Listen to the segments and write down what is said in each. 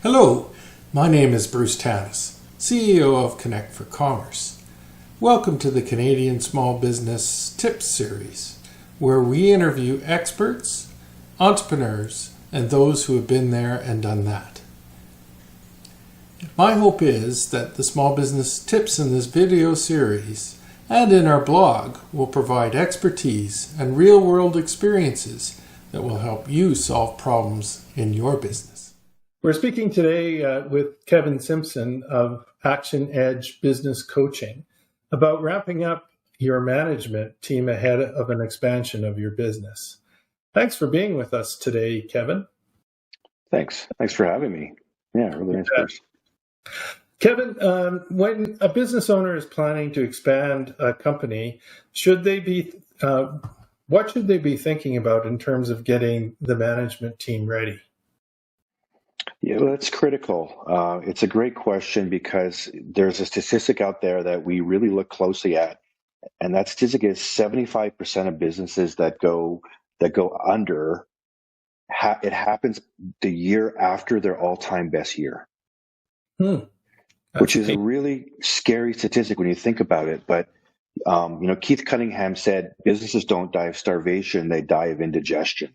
Hello, my name is Bruce Tanis, CEO of Connect for Commerce. Welcome to the Canadian Small Business Tips Series, where we interview experts, entrepreneurs, and those who have been there and done that. My hope is that the small business tips in this video series and in our blog will provide expertise and real-world experiences that will help you solve problems in your business. We're speaking today with Kevin Simpson of Action Edge Business Coaching about ramping up your management team ahead of an expansion of your business. Thanks for being with us today, Kevin. Thanks for having me. Yeah, really nice person. Kevin, when a business owner is planning to expand a company, what should they be thinking about in terms of getting the management team ready? Yeah, well, that's critical. It's a great question because there's a statistic out there that we really look closely at, and that statistic is 75% of businesses that go under, it happens the year after their all-time best year. Which is a really scary statistic when you think about it. But, Keith Cunningham said, businesses don't die of starvation, they die of indigestion.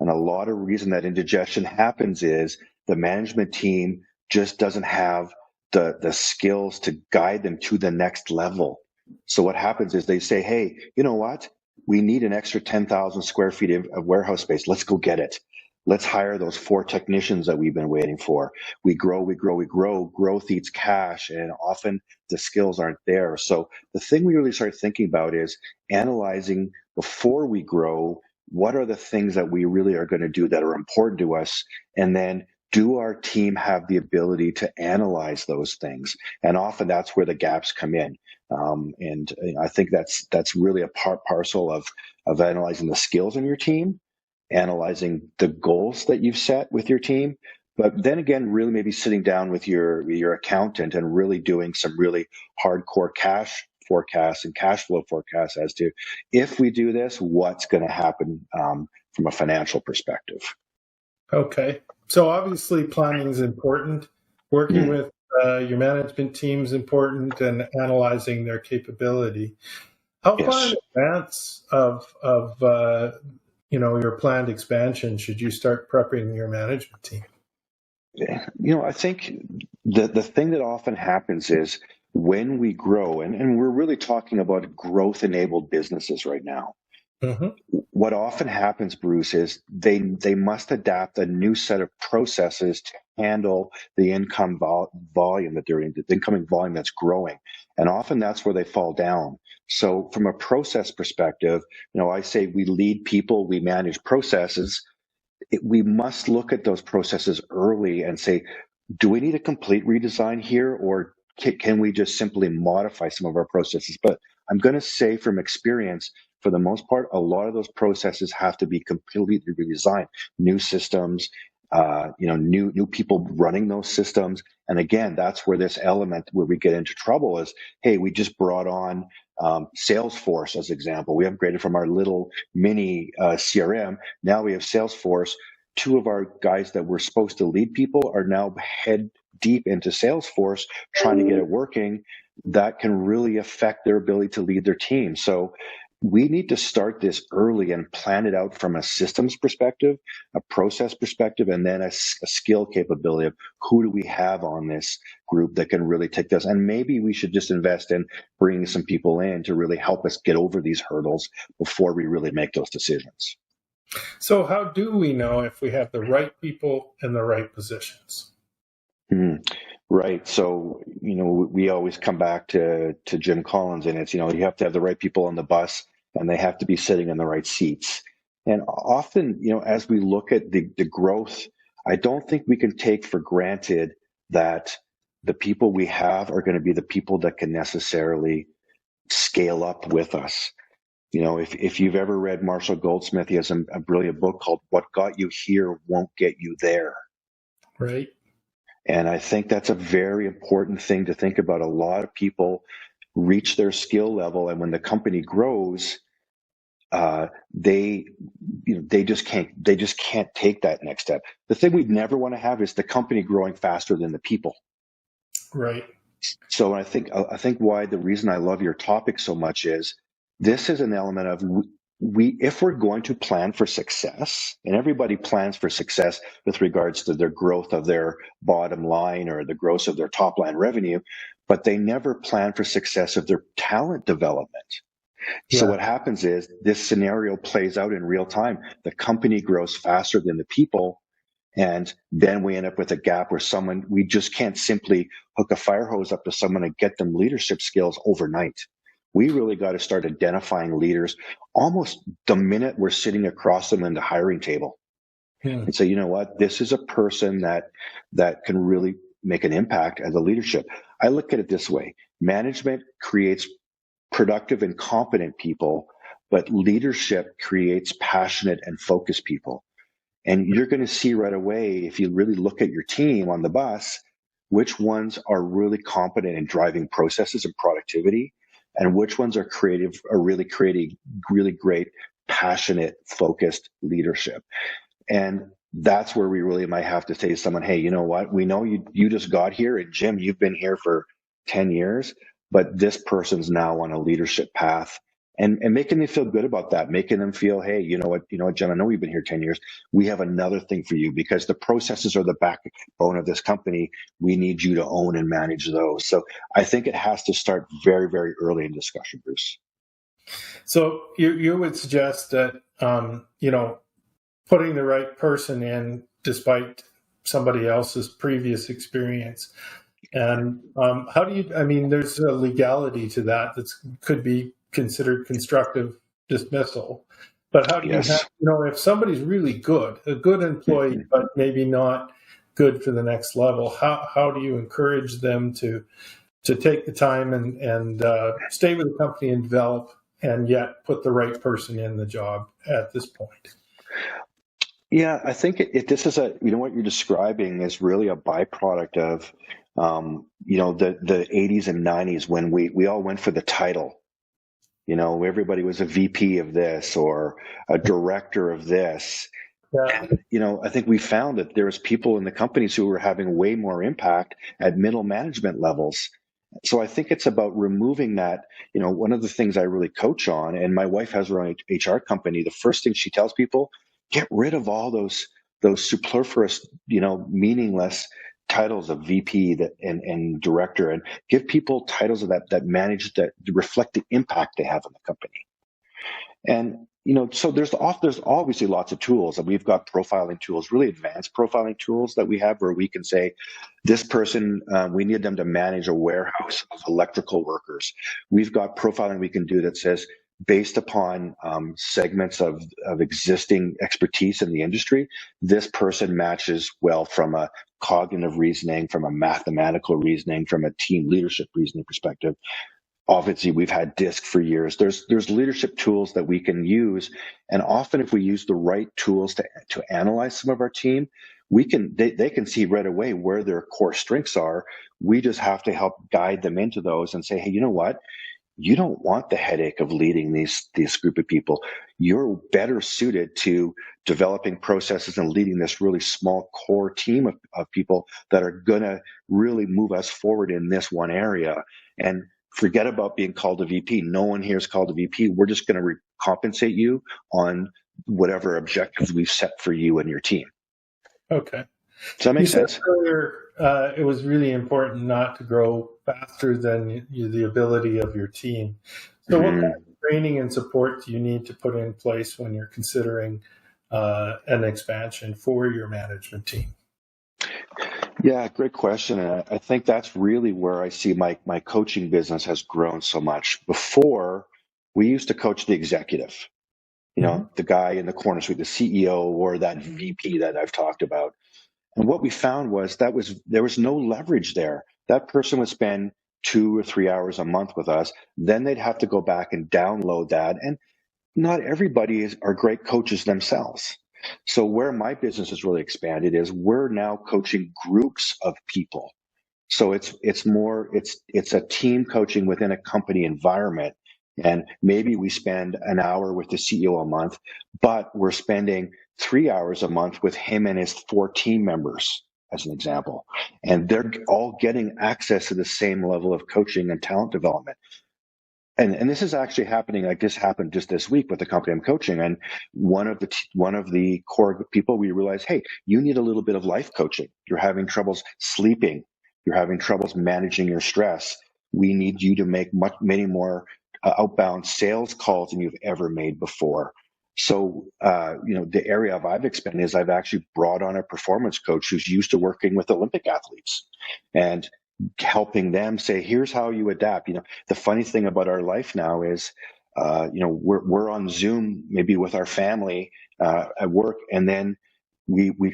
And a lot of reason that indigestion happens is the management team just doesn't have the skills to guide them to the next level. So what happens is they say, hey, you know what? We need an extra 10,000 square feet of warehouse space. Let's go get it. Let's hire those 4 technicians that we've been waiting for. We grow. Growth eats cash, and often the skills aren't there. So the thing we really start thinking about is analyzing before we grow, what are the things that we really are going to do that are important to us? And then do our team have the ability to analyze those things? And often that's where the gaps come in. And I think that's really a parcel of analyzing the skills in your team, analyzing the goals that you've set with your team, but then again, really maybe sitting down with your accountant and really doing some really hardcore cash forecasts and cash flow forecasts as to, if we do this, what's going to happen from a financial perspective. Okay. So obviously planning is important. Working with your management team is important, and analyzing their capability. How far in advance of your planned expansion should you start prepping your management team? I think the thing that often happens is when we grow, and we're really talking about growth-enabled businesses right now. Mm-hmm. What often happens, Bruce, is they must adapt a new set of processes to handle the income volume that they're in, the incoming volume that's growing. And often that's where they fall down. So from a process perspective, I say we lead people, we manage processes. We must look at those processes early and say, do we need a complete redesign here, or can we just simply modify some of our processes? But I'm going to say from experience, for the most part, a lot of those processes have to be completely redesigned. New systems, new people running those systems. And again, that's where this element where we get into trouble is, hey, we just brought on Salesforce as example. We upgraded from our little mini CRM. Now we have Salesforce. 2 of our guys that were supposed to lead people are now head deep into Salesforce trying to get it working. That can really affect their ability to lead their team. So we need to start this early and plan it out from a systems perspective, a process perspective, and then a skill capability of who do we have on this group that can really take this. And maybe we should just invest in bringing some people in to really help us get over these hurdles before we really make those decisions. So how do we know if we have the right people in the right positions? Right. So, we always come back to Jim Collins, and it's, you have to have the right people on the bus, and they have to be sitting in the right seats. And often, as we look at the growth, I don't think we can take for granted that the people we have are going to be the people that can necessarily scale up with us. If you've ever read Marshall Goldsmith, he has a brilliant book called What Got You Here Won't Get You There. Right. And I think that's a very important thing to think about. A lot of people reach their skill level, and when the company grows, they they just can't take that next step. The thing we'd never want to have is the company growing faster than the people. Right. So I think why the reason I love your topic so much is this is an element of we if we're going to plan for success, and everybody plans for success with regards to their growth of their bottom line or the growth of their top line revenue, but they never plan for success of their talent development. So Yeah. what happens is this scenario plays out in real time. The company grows faster than the people. And then we end up with a gap where we just can't simply hook a fire hose up to someone and get them leadership skills overnight. We really got to start identifying leaders almost the minute we're sitting across them in the hiring table and say, you know what, this is a person that can really make an impact as a leadership. I look at it this way. Management creates productive and competent people, but leadership creates passionate and focused people. And you're going to see right away, if you really look at your team on the bus, which ones are really competent in driving processes and productivity, and which ones are really creating really great, passionate, focused leadership. And that's where we really might have to say to someone, hey, you know what? We know you just got here, and Jim, you've been here for 10 years, but this person's now on a leadership path. And making them feel good about that, making them feel, hey, you know what, Jim, I know we've been here 10 years. We have another thing for you because the processes are the backbone of this company. We need you to own and manage those. So I think it has to start very, very early in discussion, Bruce. So you would suggest that, putting the right person in despite somebody else's previous experience. And how do you, there's a legality to that could be considered constructive dismissal. But how do you have, if somebody's really good, a good employee, but maybe not good for the next level, how do you encourage them to take the time and stay with the company and develop, and yet put the right person in the job at this point? Yeah, I think this is what you're describing is really a byproduct of, the 80s and 90s when we all went for the title. Everybody was a VP of this or a director of this. Yeah. And, I think we found that there was people in the companies who were having way more impact at middle management levels. So I think it's about removing that. One of the things I really coach on, and my wife has her own HR company, the first thing she tells people, get rid of all those superfluous, meaningless titles of VP and director, and give people titles of that manage, that reflect the impact they have on the company. And so there's obviously lots of tools, and we've got profiling tools, really advanced profiling tools that we have where we can say, this person, we need them to manage a warehouse of electrical workers. We've got profiling we can do that says, based upon segments of existing expertise in the industry, this person matches well from a cognitive reasoning, from a mathematical reasoning, from a team leadership reasoning perspective. Obviously, we've had DISC for years. There's leadership tools that we can use, and often if we use the right tools to analyze some of our team, they can see right away where their core strengths are. We just have to help guide them into those and say, hey, you know what? You don't want the headache of leading this group of people. You're better suited to developing processes and leading this really small core team of people that are going to really move us forward in this one area. And forget about being called a VP. No one here is called a VP. We're just going to compensate you on whatever objectives we've set for you and your team. Okay. Does that make sense? Said earlier, it was really important not to grow faster than the ability of your team. So what kind of training and support do you need to put in place when you're considering an expansion for your management team? Yeah, great question. And I think that's really where I see my coaching business has grown so much. Before, we used to coach the executive, the guy in the corner suite, the CEO or that VP that I've talked about. And what we found was there was no leverage there. That person would spend 2 or 3 hours a month with us. Then they'd have to go back and download that. And not everybody are great coaches themselves. So where my business has really expanded is we're now coaching groups of people. So it's a team coaching within a company environment And maybe we spend an hour with the CEO a month, but we're spending 3 hours a month with him and his 4 team members, as an example. And they're all getting access to the same level of coaching and talent development. And this is actually happening. Like, this happened just this week with the company I'm coaching, and one of the core people, we realized, hey, you need a little bit of life coaching. You're having troubles sleeping. You're having troubles managing your stress. We need you to make many more outbound sales calls than you've ever made before. So, the area I've expanded is I've actually brought on a performance coach who's used to working with Olympic athletes, and helping them say, here's how you adapt. The funny thing about our life now is, we're on Zoom, maybe with our family at work, and then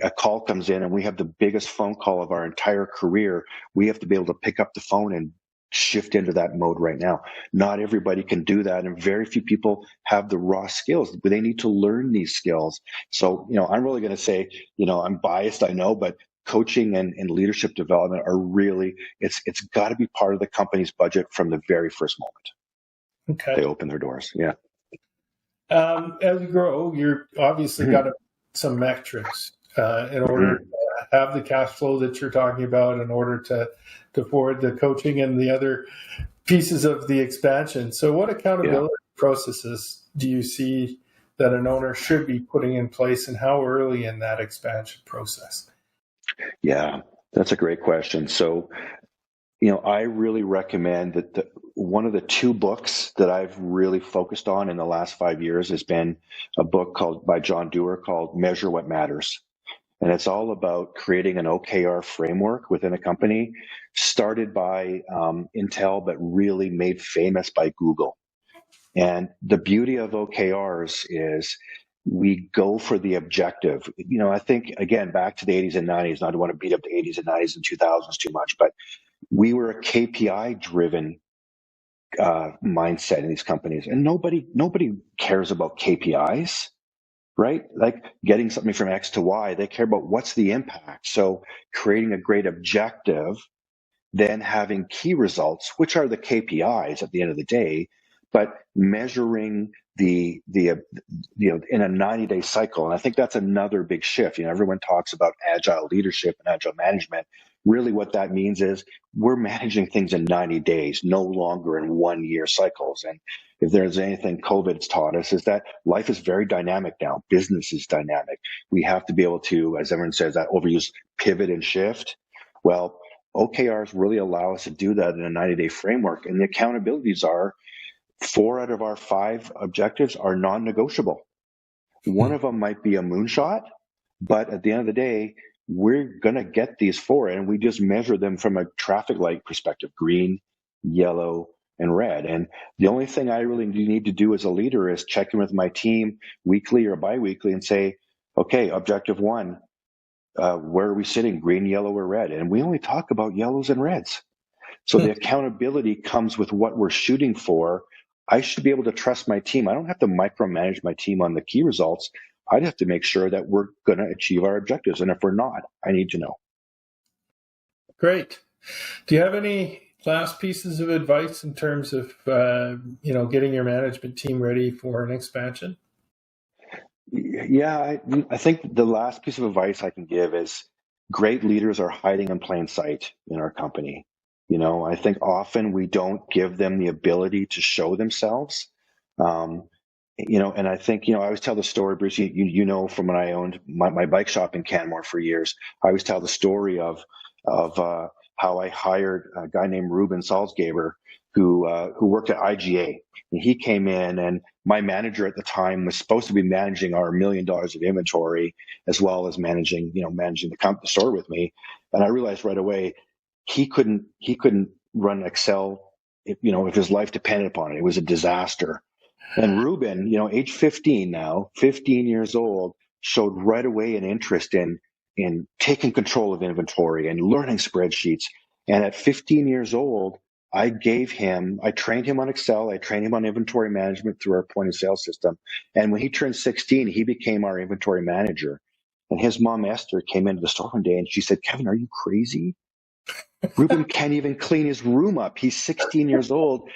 a call comes in, and we have the biggest phone call of our entire career. We have to be able to pick up the phone and shift into that mode right now. Not everybody can do that, and very few people have the raw skills, but they need to learn these skills. So, I'm really going to say, I'm biased, I know, but coaching and leadership development are really, it's got to be part of the company's budget from the very first moment. Okay. They open their doors. Yeah. As you grow, you're obviously got some metrics in order to have the cash flow that you're talking about, in order to forward the coaching and the other pieces of the expansion. So what accountability processes do you see that an owner should be putting in place, and how early in that expansion process? Yeah, that's a great question. So, I really recommend that one of the 2 books that I've really focused on in the last 5 years has been a book by John Doerr called Measure What Matters. And it's all about creating an OKR framework within a company, started by Intel, but really made famous by Google. And the beauty of OKRs is we go for the objective. I think, again, back to the 80s and 90s, and I don't want to beat up the 80s and 90s and 2000s too much, but we were a KPI driven mindset in these companies, and nobody cares about KPIs, right? Like getting something from X to Y, they care about what's the impact. So creating a great objective, then having key results, which are the KPIs at the end of the day, but measuring the in a 90-day cycle. And I think that's another big shift. Everyone talks about agile leadership and agile management. Really what that means is we're managing things in 90 days, no longer in 1-year cycles. And if there's anything COVID's taught us, is that life is very dynamic now. Business is dynamic. We have to be able to, as everyone says, that overuse, pivot and shift. Well, OKRs really allow us to do that in a 90-day framework. And the accountabilities are 4 out of our 5 objectives are non-negotiable. One of them might be a moonshot, but at the end of the day, we're going to get these 4, and we just measure them from a traffic light perspective: green, yellow, and red. And the only thing I really need to do as a leader is check in with my team weekly or biweekly and say, okay, objective 1, where are we sitting? Green, yellow, or red? And we only talk about yellows and reds. So the accountability comes with what we're shooting for. I should be able to trust my team. I don't have to micromanage my team on the key results. I'd have to make sure that we're going to achieve our objectives. And if we're not, I need to know. Great. Do you have any last pieces of advice in terms of, getting your management team ready for an expansion? Yeah, I think the last piece of advice I can give is great leaders are hiding in plain sight in our company. I think often we don't give them the ability to show themselves. And I think, I always tell the story, Bruce, from when I owned my bike shop in Canmore for years, I always tell the story of how I hired a guy named Ruben Salzgeber who worked at IGA. And he came in, and my manager at the time was supposed to be managing our $1 million of inventory, as well as managing the store with me. And I realized right away, he couldn't run Excel, if his life depended upon it. It was a disaster. And Ruben, age 15 now, 15 years old, showed right away an interest in taking control of inventory and learning spreadsheets. And at 15 years old, I trained him on Excel. I trained him on inventory management through our point of sale system. And when he turned 16, he became our inventory manager. And his mom, Esther, came into the store one day and she said, "Kevin, are you crazy? Ruben can't even clean his room up. He's 16 years old.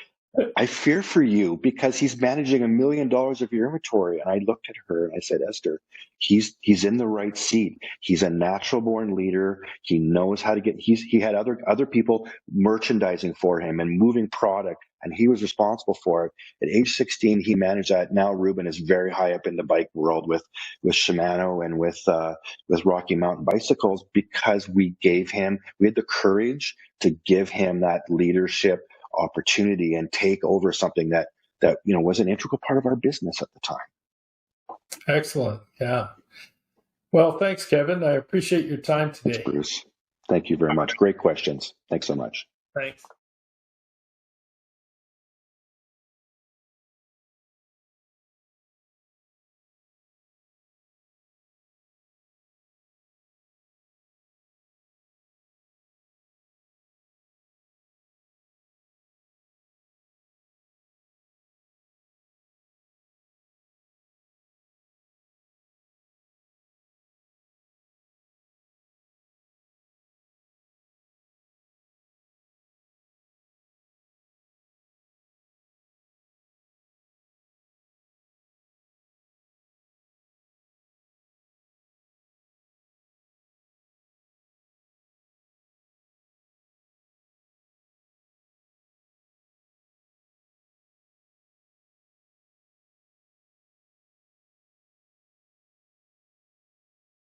I fear for you because he's managing $1 million of your inventory. And I looked at her and I said, Esther, he's in the right seat. He's a natural born leader. He knows how to he had other people merchandising for him and moving product, and he was responsible for it. At age 16, he managed that. Now Ruben is very high up in the bike world with Shimano and with Rocky Mountain Bicycles, because we had the courage to give him that leadership opportunity and take over something that was an integral part of our business at the time. Excellent. Yeah. Well, thanks, Kevin. I appreciate your time today. Thanks, Bruce. Thank you very much. Great questions. Thanks so much. Thanks.